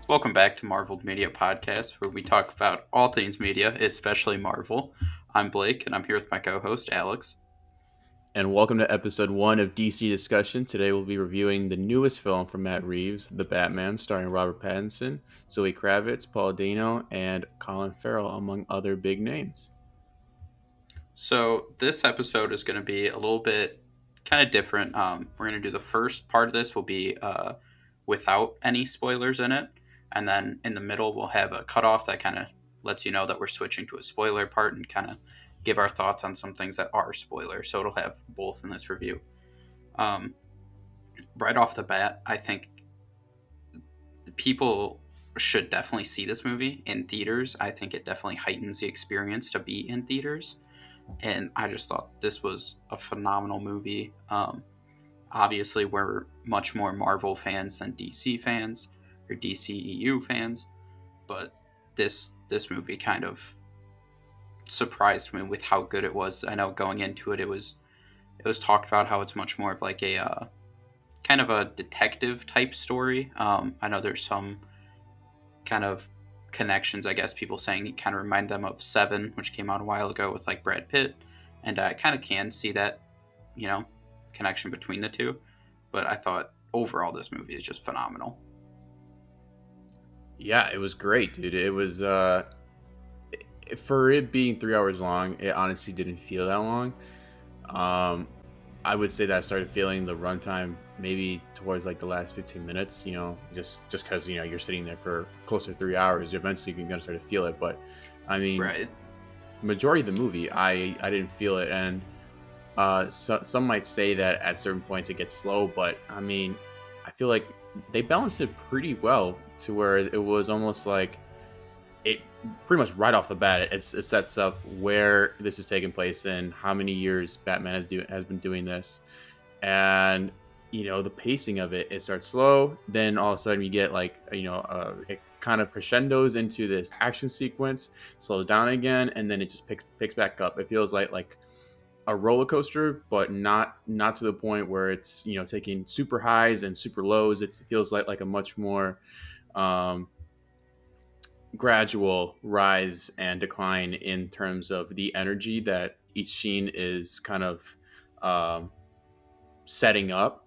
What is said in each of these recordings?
Welcome back to Marveled Media Podcast, where we talk about all things media, especially Marvel. I'm Blake, and I'm here with my co-host Alex. And welcome to episode 1 of DC Discussion. Today we'll be reviewing the newest film from Matt Reeves, The Batman, starring Robert Pattinson, Zoe Kravitz, Paul Dano, and Colin Farrell, among other big names. So this episode is going to be a little bit kind of different. We're going to do the first part of this will be without any spoilers in it, and then in the middle we'll have a cutoff that kind of lets you know that we're switching to a spoiler part and kind of give our thoughts on some things that are spoilers. So it'll have both in this review. Um, right off the bat, I think people should definitely see this movie in theaters. I think it definitely heightens the experience to be in theaters. And I just thought this was a phenomenal movie. Obviously, we're much more Marvel fans than DC fans or DCEU fans, but this movie kind of surprised me with how good it was. I know going into it, it was talked about how it's much more of like a kind of a detective type story. I know there's some kind of connections, I guess people saying it kind of remind them of Seven, which came out a while ago with like Brad Pitt, and I kind of can see that, you know, connection between the two. But I thought overall this movie is just phenomenal. Yeah, it was great, dude. It was, for it being 3 hours long, it honestly didn't feel that long. Um, I would say that I started feeling the runtime maybe towards like the last 15 minutes, just because, you're sitting there for close to 3 hours, eventually you're going to start to feel it. But I mean, Right. majority of the movie, I didn't feel it. And some might say that at certain points it gets slow, but I mean, I feel like they balanced it pretty well to where it was almost like it pretty much right off the bat it sets up where this is taking place and how many years Batman has been doing this. And the pacing of it starts slow, then all of a sudden you get like it kind of crescendos into this action sequence, slows down again, and then it just picks back up. It feels like a roller coaster, but not to the point where it's taking super highs and super lows. It feels like a much more um, gradual rise and decline in terms of the energy that each scene is kind of um, setting up.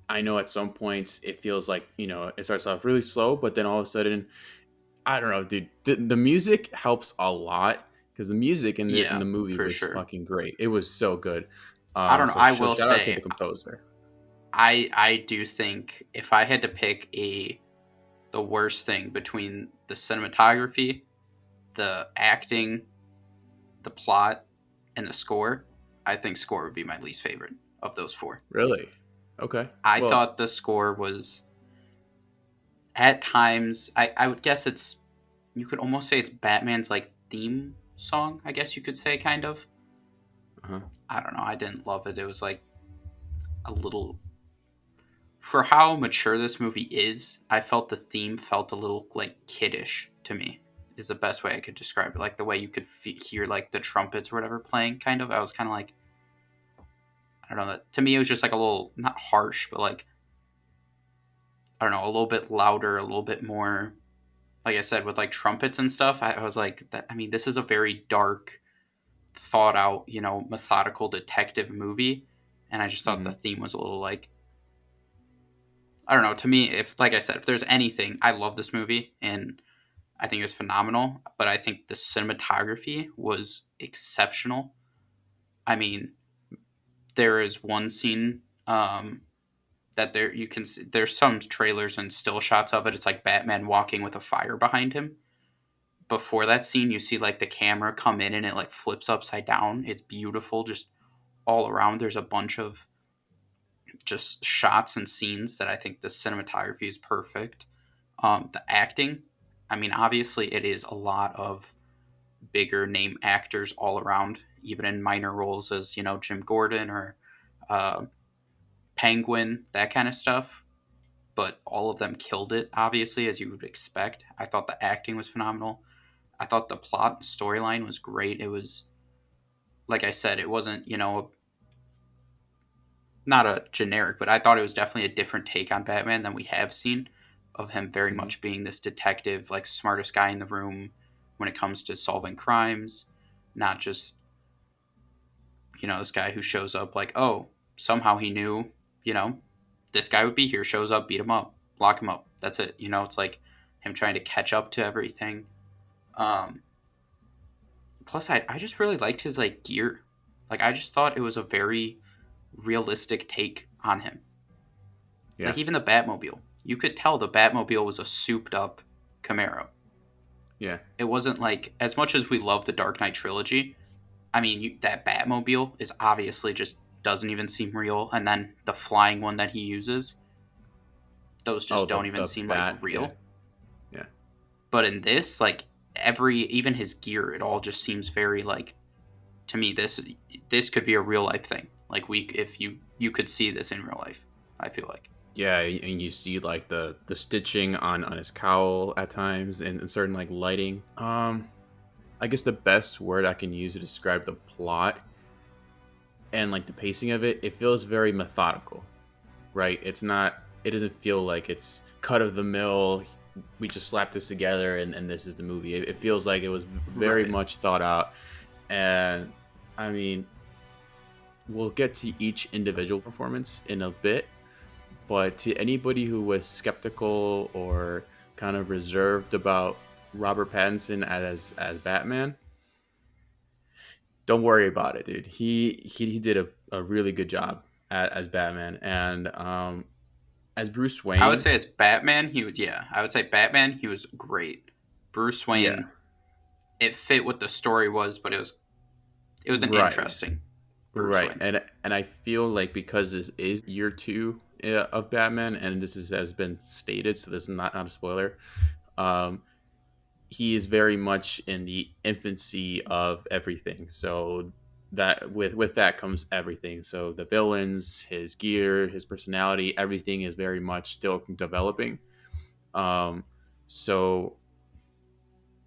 I know at some points it feels like it starts off really slow, but then all of a sudden, I don't know, dude. The music helps a lot because the music in the Yeah, movie for was sure. fucking great. It was so good. I don't know. So I will shout out to say the composer. I do think if I had to pick a the worst thing between the cinematography, the acting, the plot, and the score, I think score would be my least favorite of those four. Really? Okay. I Well, thought the score was at times I would guess it's you could almost say it's Batman's like theme song, I guess you could say kind of. uh-huh. I don't know, I didn't love it. It was like a little for how mature this movie is, I felt the theme felt a little like kiddish to me. Is the best way I could describe it. Like the way you could hear like the trumpets or whatever playing, kind of. I was kind of like, I don't know. That to me, it was just like a little not harsh, but like I don't know, a little bit louder, a little bit more. Like I said, with like trumpets and stuff, I was like, that. I mean, this is a very dark, thought out, methodical detective movie, and I just thought the Hmm. theme was a little like I don't know. To me, if like I said, if there's anything, I love this movie and I think it was phenomenal, but I think the cinematography was exceptional. I mean, there is one scene that there you can see, there's some trailers and still shots of it. It's like Batman walking with a fire behind him. Before that scene, you see like the camera come in and it like flips upside down. It's beautiful, just all around. There's a bunch of just shots and scenes that I think the cinematography is perfect. The acting, I mean, obviously it is a lot of bigger name actors all around, even in minor roles as Jim Gordon or uh, Penguin, that kind of stuff. But all of them killed it, obviously, as you would expect. I thought the acting was phenomenal. I thought the plot and storyline was great. It was, like I said, it wasn't not a generic, but I thought it was definitely a different take on Batman than we have seen. of him very Mhm. much being this detective, like smartest guy in the room when it comes to solving crimes, not just, this guy who shows up like, oh, somehow he knew, you know, this guy would be here, shows up, beat him up, lock him up. That's it. It's like him trying to catch up to everything. Um, Plus, I just really liked his like gear. Like I just thought it was a very realistic take on him. Yeah. Like even the Batmobile, you could tell the Batmobile was a souped up Camaro. Yeah. It wasn't like, as much as we love the Dark Knight trilogy. I mean, that Batmobile is obviously just doesn't even seem real, and then the flying one that he uses, those Oh, just don't even the seem like bat. Yeah. real. Yeah. But in this, like even his gear, it all just seems very like, to me, this could be a real life thing. Like if you could see this in real life, I feel like. Yeah, and you see like the stitching on his cowl at times, and certain like lighting. I guess the best word I can use to describe the plot and like the pacing of it, it feels very methodical, right? It doesn't feel like it's cut of the mill. We just slapped this together and this is the movie. It feels like it was very Right. much thought out. And I mean, we'll get to each individual performance in a bit, but to anybody who was skeptical or kind of reserved about Robert Pattinson as Batman, don't worry about it, dude. He did a really good job as Batman, and as Bruce I would Wayne, say as Batman, he would yeah. I would say Batman, he was great. Bruce yeah, Wayne, it fit what the story was, but it was an right, interesting Bruce right, Wayne. and I feel like because this is year two of Batman, and has been stated, so this is not a spoiler. Um, he is very much in the infancy of everything. So that with that comes everything. So the villains, his gear, his personality, everything is very much still developing. Um, so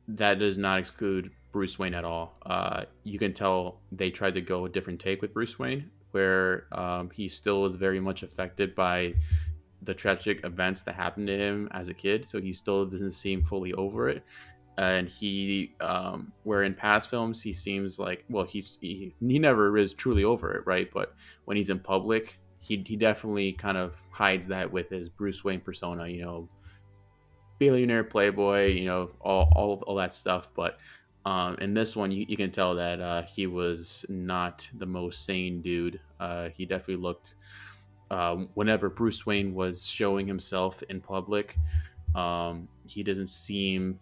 that does not exclude Bruce Wayne at all. You can tell they tried to go a different take with Bruce Wayne, where he still is very much affected by the tragic events that happened to him as a kid. So he still doesn't seem fully over it, and where in past films he seems like, well, he never is truly over it, right? But when he's in public, he definitely kind of hides that with his Bruce Wayne persona, billionaire playboy, all that stuff. But in this one, you can tell that he was not the most sane dude. He definitely looked, whenever Bruce Wayne was showing himself in public, he doesn't seem,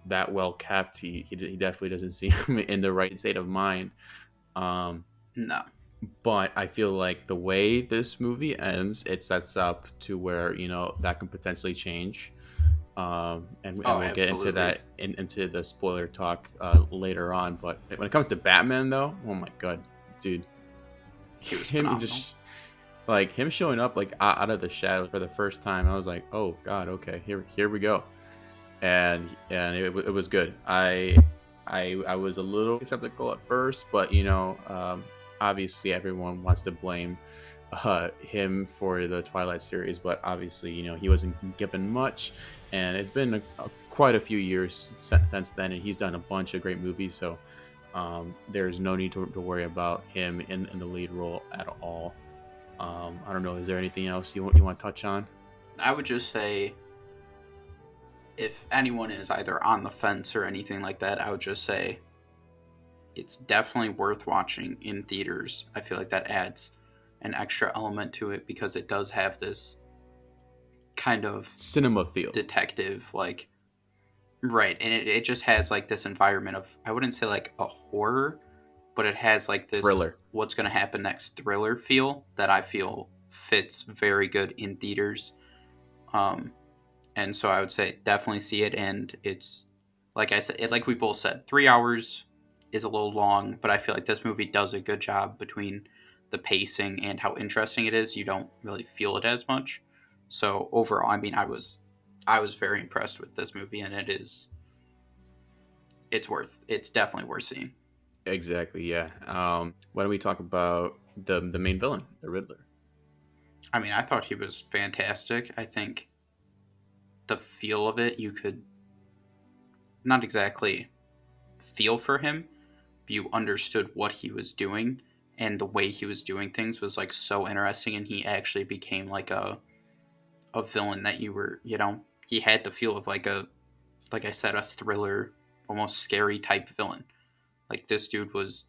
that well kept. He definitely doesn't seem in the right state of mind. Um, No. but I feel like the way this movie ends, it sets up to where that can potentially change. And Oh, we'll get into absolutely. that into the spoiler talk later on. But when it comes to Batman, though, oh my god, dude, He was him phenomenal. just like him showing up like out of the shadow for the first time, I was like, oh god, okay, here we go. And it was good. I was a little skeptical at first, but obviously everyone wants to blame him for the Twilight series, but obviously he wasn't given much, and it's been quite a few years since then, and he's done a bunch of great movies, so there's no need to worry about him in the lead role at all. I don't know. Is there anything else you want to touch on? I would just say, if anyone is either on the fence or anything like that, I would just say it's definitely worth watching in theaters. I feel like that adds an extra element to it because it does have this kind of Cinema feel, detective, like, right, and it just has like this environment of, I wouldn't say like a horror, but it has like this thriller. what's going to happen next thriller feel that I feel fits very good in theaters. Um, and so I would say definitely see it. And it's, like I said, like we both said, 3 hours is a little long, but I feel like this movie does a good job between the pacing and how interesting it is. You don't really feel it as much. So overall, I mean, I was very impressed with this movie, and it's definitely worth seeing. Exactly. Yeah. Why don't we talk about the main villain, the Riddler? I mean, I thought he was fantastic. I think the feel of it, you could not exactly feel for him, but you understood what he was doing, and the way he was doing things was like so interesting, and he actually became like a villain that you were, he had the feel of like a, like I said, a thriller, almost scary type villain. Like this dude was,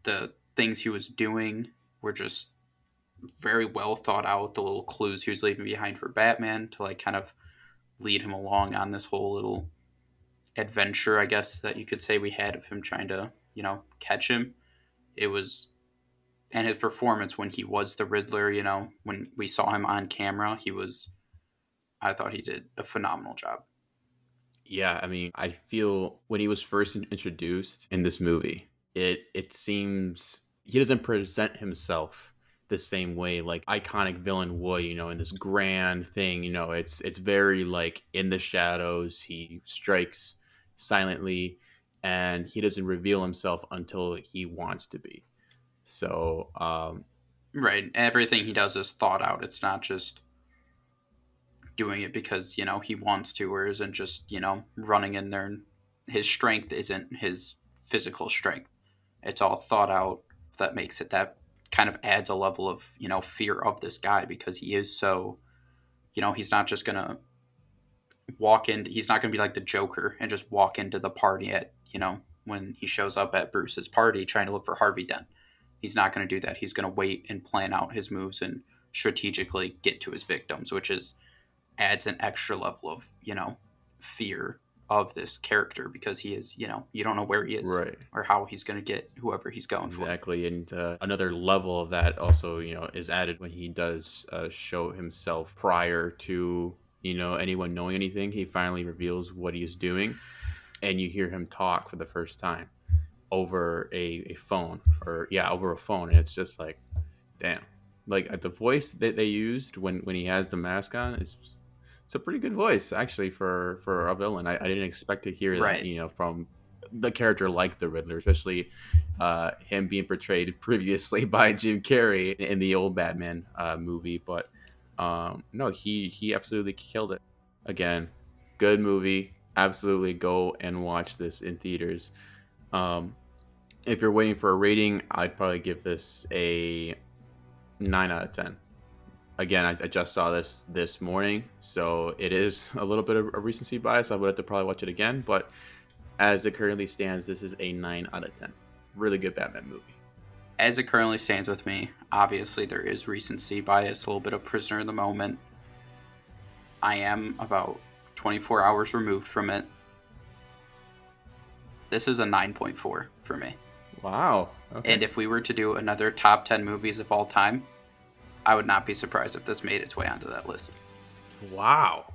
the things he was doing were just very well thought out. The little clues he was leaving behind for Batman to like kind of lead him along on this whole little adventure, I guess that you could say we had of him trying to, catch him. It was, and his performance when he was the Riddler, when we saw him on camera, I thought he did a phenomenal job. Yeah, I mean, I feel when he was first introduced in this movie, it seems he doesn't present himself the same way like iconic villain would, in this grand thing, it's very like in the shadows, he strikes silently and he doesn't reveal himself until he wants to be. So, Right. Everything he does is thought out. It's not just doing it because, he wants to or isn't just, running in there. And his strength isn't his physical strength. It's all thought out. That makes it, that kind of adds a level of, fear of this guy because he is so, he's not just going to he's not going to be like the Joker and just walk into the party at, when he shows up at Bruce's party trying to look for Harvey Dent. He's not going to do that. He's going to wait and plan out his moves and strategically get to his victims, which is adds an extra level of, fear of this character because he is, you don't know where he is right. or how he's going to get whoever he's going for. Exactly, and another level of that also, is added when he does show himself prior to anyone knowing anything. He finally reveals what he is doing, and you hear him talk for the first time over a phone, or over a phone, and it's just like, damn, like the voice that they used when he has the mask on is. It's a pretty good voice, actually, for a villain. I didn't expect to hear that, Right. from the character like the Riddler, especially him being portrayed previously by Jim Carrey in the old Batman movie. But no, he absolutely killed it. Again, good movie. Absolutely go and watch this in theaters. Um, if you're waiting for a rating, I'd probably give this a 9 out of 10. Again, I just saw this morning, so it is a little bit of a recency bias. I would have to probably watch it again, but as it currently stands, this is a 9 out of 10. Really good Batman movie. As it currently stands with me, obviously there is recency bias, a little bit of prisoner in the moment. I am about 24 hours removed from it. This is a 9.4 for me. Wow. Okay. And if we were to do another top 10 movies of all time, I would not be surprised if this made its way onto that list. Wow.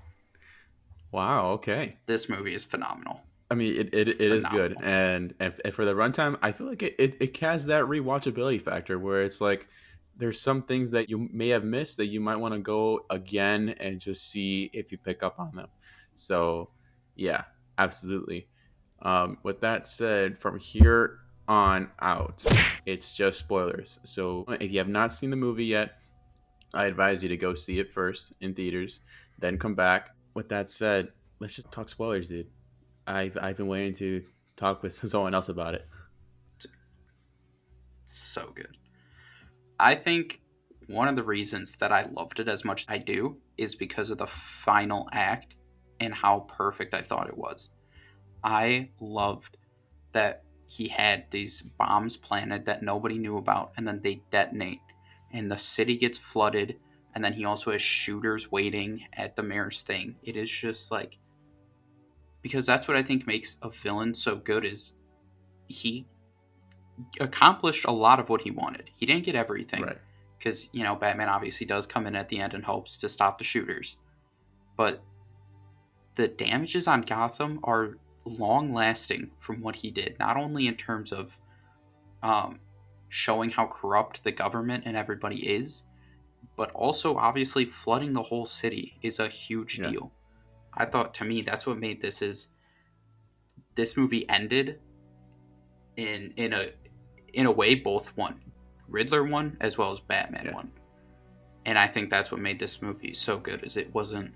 Okay. This movie is phenomenal. I mean, it is good, and for the runtime, I feel like it has that rewatchability factor where it's like there's some things that you may have missed that you might want to go again and just see if you pick up on them. So, yeah, absolutely. With that said, from here on out, it's just spoilers. So, if you have not seen the movie yet, I advise you to go see it first in theaters, then come back. With that said, let's just talk spoilers, dude. I've been waiting to talk with someone else about it. So good. I think one of the reasons that I loved it as much as I do is because of the final act and how perfect I thought it was. I loved that he had these bombs planted that nobody knew about, and then they detonate, and the city gets flooded, and then he also has shooters waiting at the mayor's thing. It is just like, because that's what I think makes a villain so good is he accomplished a lot of what he wanted. He didn't get everything Right. because, Batman obviously does come in at the end and helps to stop the shooters. But the damages on Gotham are long lasting from what he did, not only in terms of showing how corrupt the government and everybody is, but also obviously flooding the whole city is a huge deal. I thought, to me, that's what made this movie ended in a way both won. Riddler won as well as Batman won. And I think that's what made this movie so good, is it wasn't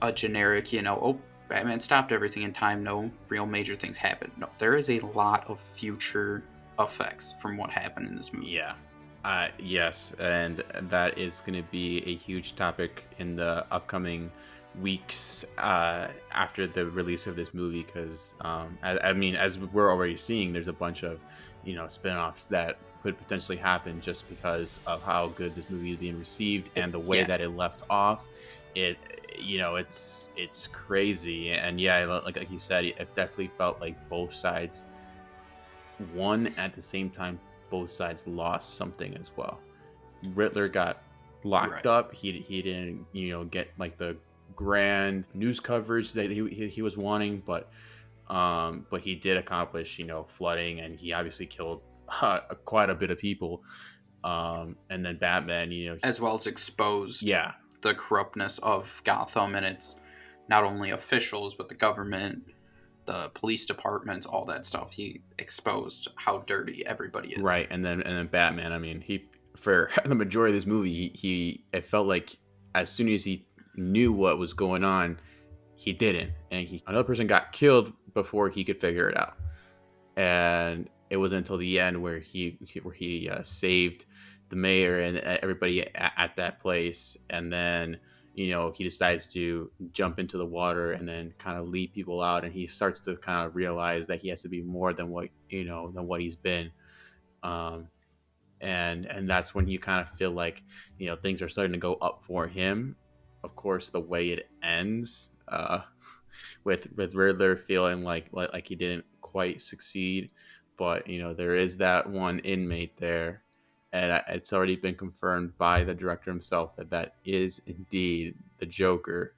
a generic, oh, Batman stopped everything in time. No real major things happened. No, there is a lot of future effects from what happened in this movie. Yeah. Yes, and that is going to be a huge topic in the upcoming weeks after the release of this movie. Because, I mean, as we're already seeing, there's a bunch of, spin-offs that could potentially happen just because of how good this movie is being received and the way Yeah, that it left off. It, it's crazy, and yeah, like you said, it definitely felt like both sides won at the same time both sides lost something as well. Riddler got locked right. up. He didn't get like the grand news coverage that he was wanting, but he did accomplish flooding, and he obviously killed quite a bit of people. And then Batman, As well as exposed yeah, the corruptness of Gotham and its not only officials but the government, the police departments, all that stuff. He exposed how dirty everybody is. right. And then Batman. I mean, he for the majority of this movie, he it felt like as soon as he knew what was going on, he didn't, and another person got killed before he could figure it out. And it was until the end where he saved the mayor and everybody at that place, and then he decides to jump into the water and then kind of lead people out, and he starts to kind of realize that he has to be more than what he's been. um, and that's when you kind of feel like things are starting to go up for him. Of course, the way it ends, with Riddler feeling like he didn't quite succeed, but there is that one inmate there, and it's already been confirmed by the director himself that that is indeed the Joker.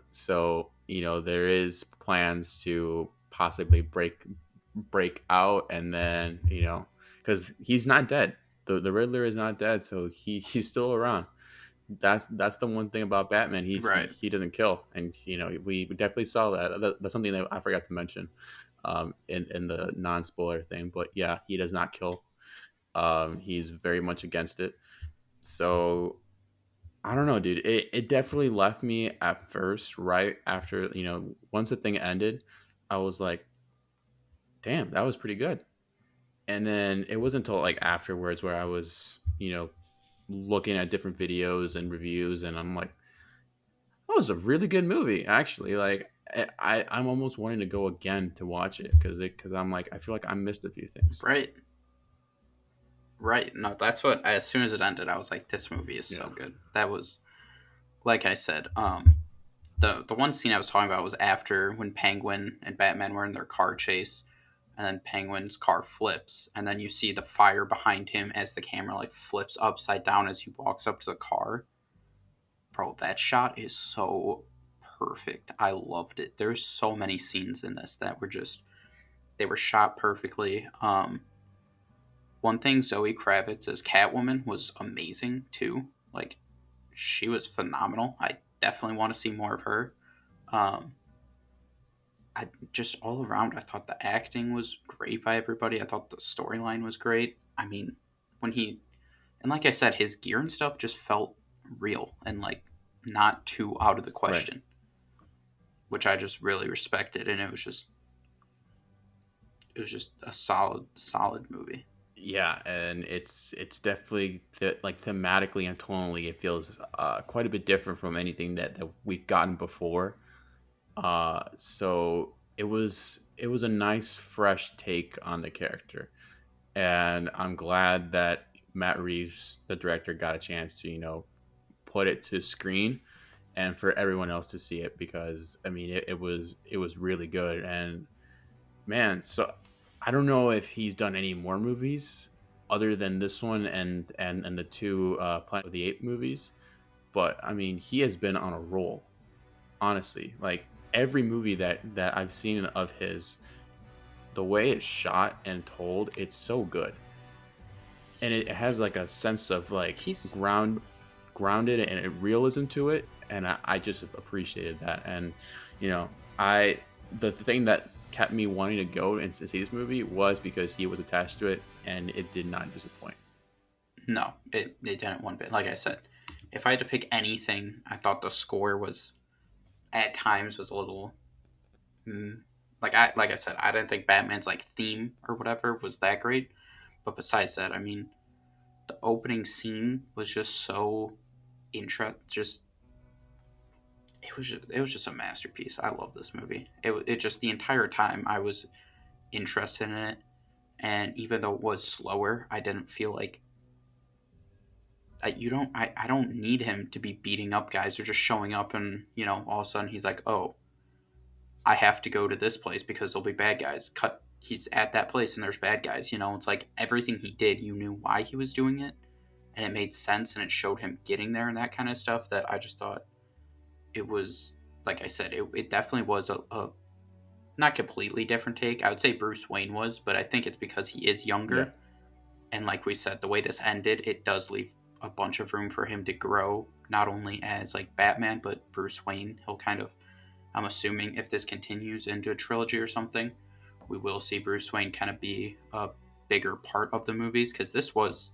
So there is plans to possibly break out, and then because he's not dead. The Riddler is not dead, so he's still around. That's the one thing about Batman. Right. He doesn't kill, and we definitely saw that. That's something that I forgot to mention in the non spoiler thing. But yeah, he does not kill. He's very much against it. So I don't know, dude. It definitely left me at first, right after once the thing ended, I was like, damn, that was pretty good. And then it wasn't until like afterwards where I was looking at different videos and reviews, and I'm like, that was a really good movie, actually. Like, I'm almost wanting to go again to watch it because I'm like, I feel like I missed a few things. Right. Right. No, that's what. As soon as it ended, I was like, "This movie is Yeah. so good." That was, like I said, the one scene I was talking about was after when Penguin and Batman were in their car chase, and then Penguin's car flips, and then you see the fire behind him as the camera like flips upside down as he walks up to the car. Bro, that shot is so perfect. I loved it. There's so many scenes in this that were just they were shot perfectly. One thing, Zoe Kravitz as Catwoman was amazing too. Like, she was phenomenal. I definitely want to see more of her. Um, I just all around, I thought the acting was great by everybody. I thought the storyline was great. I mean, when he and like I said, his gear and stuff just felt real and like not too out of the Right. question, which I just really respected. And it was just a solid movie. Yeah, and it's definitely like thematically and tonally, it feels quite a bit different from anything that we've gotten before. So it was a nice fresh take on the character, and I'm glad that Matt Reeves, the director, got a chance to put it to screen and for everyone else to see it, because I mean it was really good. And man, so I don't know if he's done any more movies other than this one and the two Planet of the Apes movies, but I mean he has been on a roll, honestly. Like every movie that I've seen of his, the way it's shot and told, it's so good, and it has like a sense of like He's grounded and a realism to it, and I just appreciated that. And you know I the thing that kept me wanting to go and see this movie was because he was attached to it, and it did not disappoint. no, it didn't one bit. Like I said, if I had to pick anything, I thought the score was. at times was a little mm, like I said, I didn't think Batman's like theme or whatever was that great. But besides that, I mean, the opening scene was just so just it was just a masterpiece. I love this movie. It just the entire time I was interested in it, and even though it was slower, I didn't feel like I don't need him to be beating up guys or just showing up and all of a sudden he's like, oh, I have to go to this place because there'll be bad guys. Cut. He's at that place and there's bad guys. It's like everything he did, you knew why he was doing it, and it made sense and it showed him getting there and that kind of stuff. That I just thought it was, like I said, it definitely was a not completely different take. I would say Bruce Wayne was, but I think it's because he is Yeah. younger. And like we said, the way this ended, it does leave a bunch of room for him to grow, not only as like Batman, but Bruce Wayne. He'll kind of, I'm assuming if this continues into a trilogy or something, we will see Bruce Wayne kind of be a bigger part of the movies because this was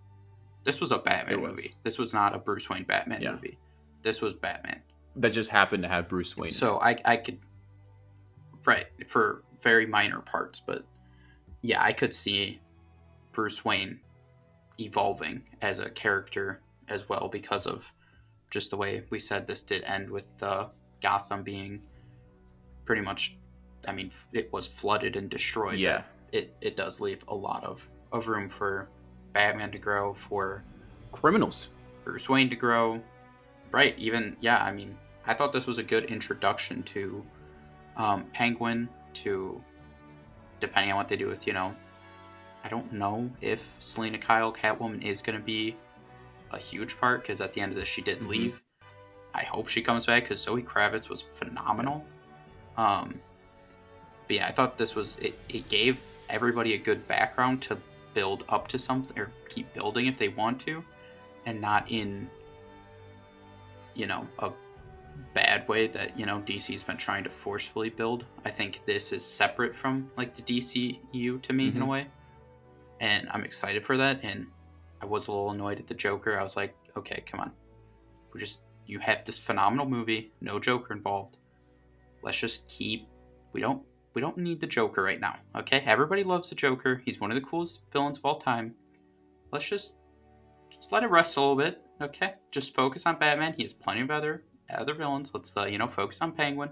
a It Batman was. movie. This was not a Bruce Wayne Batman Yeah. movie. This was Batman. That just happened to have Bruce Wayne in it. So I could, right, for very minor parts, but yeah, I could see Bruce Wayne evolving as a character as well because of just the way we said this did end with Gotham being pretty much, I mean, it was flooded and destroyed. Yeah. That it does leave a lot of room for Batman to grow, for Criminals. Bruce Wayne to grow. Right, even, yeah, I mean, I thought this was a good introduction to Penguin, to, depending on what they do with, I don't know if Selena Kyle Catwoman is going to be a huge part because at the end of this she did leave. I hope she comes back because Zoe Kravitz was phenomenal. But yeah, I thought this was it gave everybody a good background to build up to something or keep building if they want to, and not in a bad way that DC's been trying to forcefully build. I think this is separate from like the DCU to me in a way, and I'm excited for that. And I was a little annoyed at the Joker. I was like, okay, come on, you have this phenomenal movie, no Joker involved. Let's just keep. We don't need the Joker right now. Okay, everybody loves the Joker. He's one of the coolest villains of all time. Let's just let it rest a little bit. Okay, just focus on Batman. He has plenty of other villains. Let's focus on Penguin.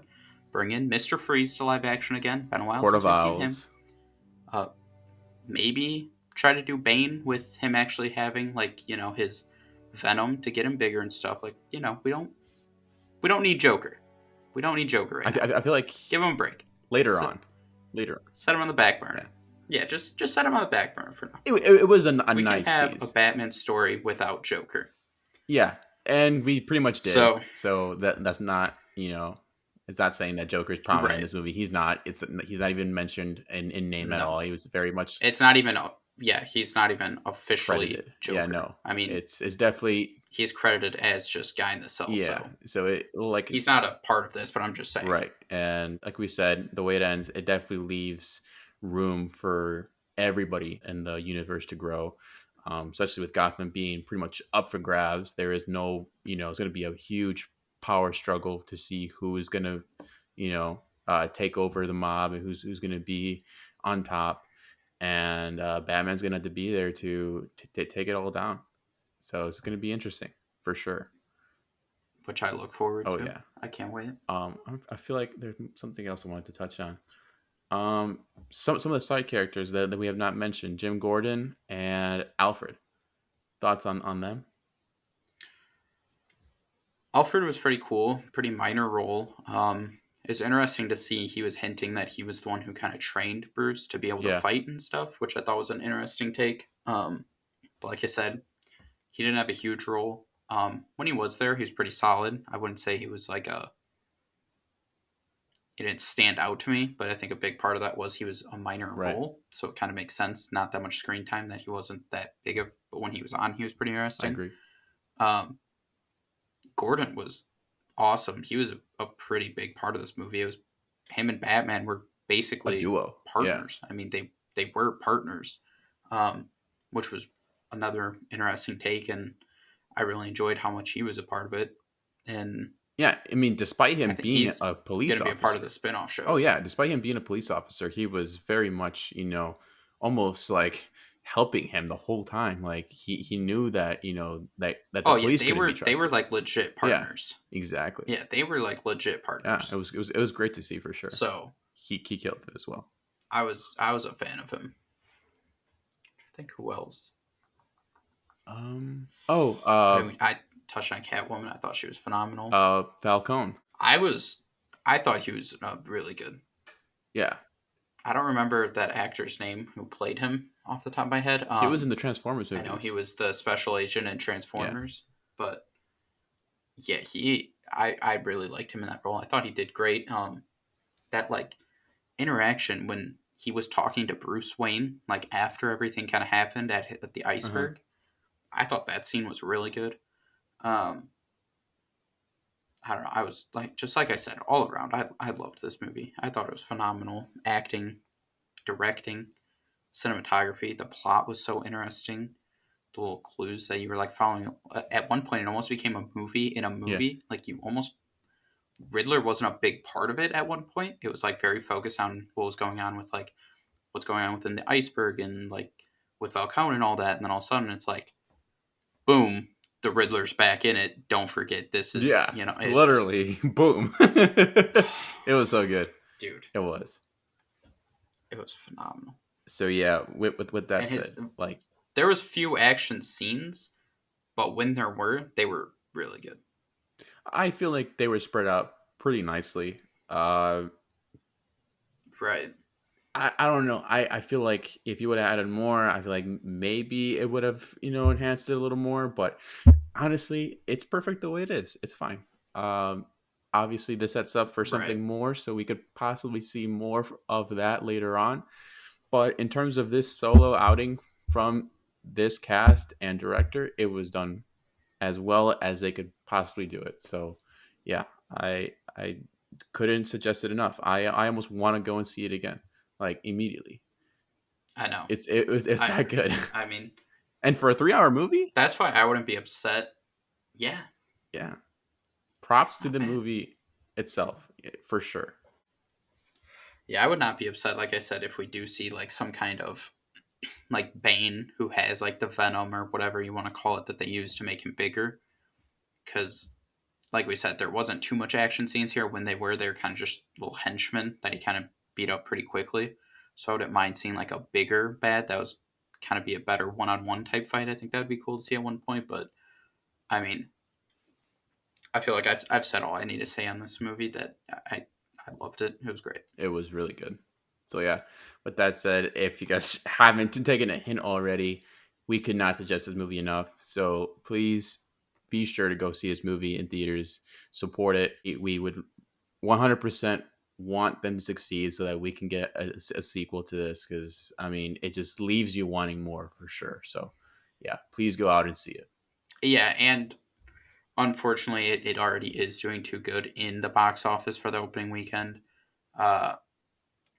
Bring in Mr. Freeze to live action again. Been a while Court since of we've seen him. Owls. Maybe try to do Bane with him actually having his Venom to get him bigger and stuff. Like we don't need Joker. We don't need Joker right now. I feel like Give him a break. later Set, on. set him on the back burner. Yeah, just set him on the back burner for now. It was a We nice can have tease. a Batman story without Joker. Yeah, and we pretty much did. So that's not it's not saying that Joker's prominent in right. this movie. He's not. He's not even mentioned in name at No. all. He was very much. It's not even. He's not even officially credited. Joker. Yeah, no. I mean, it's definitely. he's credited as just guy in the cell. Yeah. So it like he's not a part of this, but I'm just saying. Right, and like we said, the way it ends, it definitely leaves room for everybody in the universe to grow. Especially with Gotham being pretty much up for grabs. There is no, it's going to be a huge power struggle to see who is going to, take over the mob and who's going to be on top. And Batman's going to have to be there to take it all down. So it's going to be interesting for sure. Which I look forward to. Oh yeah, I can't wait. I feel like there's something else I wanted to touch on. Some of the side characters that we have not mentioned, Jim Gordon and Alfred. Thoughts on them? Alfred was pretty cool, pretty minor role. It's interesting to see he was hinting that he was the one who kind of trained Bruce to be able to fight and stuff, which I thought was an interesting take. But like I said, he didn't have a huge role. When he was there, he was pretty solid. I wouldn't say he was like he didn't stand out to me, but I think a big part of that was he was a minor role, so it kind of makes sense. Not that much screen time, that he wasn't that big of, but when he was on, he was pretty interesting. I agree. Gordon was awesome. He was a pretty big part of this movie. It was him and Batman were basically a duo partners. Yeah. I mean, they were partners, which was another interesting take, and I really enjoyed how much he was a part of it. And Yeah, I mean, despite I him think being he's a going police to be a part of the officer. spin-off Oh shows. yeah, despite him being a police officer, he was very much, almost like helping him the whole time. Like he knew that, that the Oh yeah, police they couldn't be were trusted. like legit Yeah, partners. exactly. Yeah, they were like legit Yeah, it partners. was it was it was great to see for sure. So He killed it as well. I was a fan of him. I think who else? Oh, I mean, I touched on Catwoman. I thought she was phenomenal. Falcone. I was I thought he was really good. Yeah, I don't remember that actor's name who played him off the top of my head. he was in the Transformers I know he movies. was the special agent in Yeah, Transformers, but yeah, I really liked him in that role. I thought he did great. That like interaction when he was talking to Bruce Wayne, like after everything kind of happened at the uh-huh. iceberg, I thought that scene was really good. Um, I don't know. I was like, just like I said, all around, I loved this movie. I thought it was phenomenal. Acting, directing, cinematography. The plot was so interesting. The little clues that you were like following. At one point, it almost became a movie in a Yeah, movie. Like you almost Riddler wasn't a big part of it at one point. It was like very focused on what was going on with like what's going on within the iceberg and like with Falcone and all that. And then all of a sudden, it's like boom, the Riddler's back in it. Don't forget, this is yeah, it's just literally, boom. It was so good. dude, It was. it was phenomenal. So yeah, with that And his said, like there was few action scenes, but when there were, they were really good. I feel like they were spread out pretty nicely. Uh, Right. I don't know. I feel like if you would have added more, I feel like maybe it would have enhanced it a little more. But honestly, it's perfect the way it is. It's fine. Um, Obviously, this sets up for Right. something more, so we could possibly see more of that later on. But in terms of this solo outing from this cast and director, it was done as well as they could possibly do it. So, yeah, I couldn't suggest it enough. I almost want to go and see it again, like immediately. I know. It's I that agree. good. I mean, And for a 3 hour movie, that's why I wouldn't be upset. Yeah, yeah, props to not the bad. movie itself for sure. Yeah, I would not be upset, like I said, if we do see like some kind of like Bane who has like the venom or whatever you want to call it that they use to make him bigger. Because, like we said, there wasn't too much action scenes here. When they were kind of just little henchmen that he kind of beat up pretty quickly. So I wouldn't mind seeing like a bigger bad that was kind of be a better one-on-one type fight. I think that'd be cool to see at one point. But I mean, I feel like I've said all I need to say on this movie. That I loved it. It was great. It was really good. So yeah, with that said, if you guys haven't taken a hint already, we could not suggest this movie enough. So please be sure to go see this movie in theaters. Support it. We would 100% want them to succeed so that we can get a sequel to this, because I mean it just leaves you wanting more for sure. So yeah, please go out and see it. Yeah, and unfortunately, it already is doing too good in the box office for the opening weekend. Uh,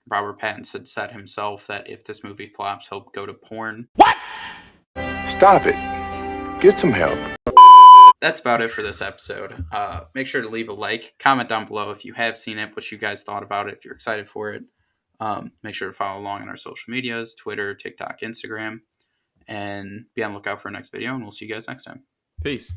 Robert Pattinson said himself that if this movie flops, he'll go to porn. Stop it. Get some help. That's about it for this episode. Make sure to leave a like, comment down below if you have seen it, what you guys thought about it, if you're excited for it. Make sure to follow along on our social medias, Twitter, TikTok, Instagram, and be on the lookout for our next video, and we'll see you guys next time. Peace.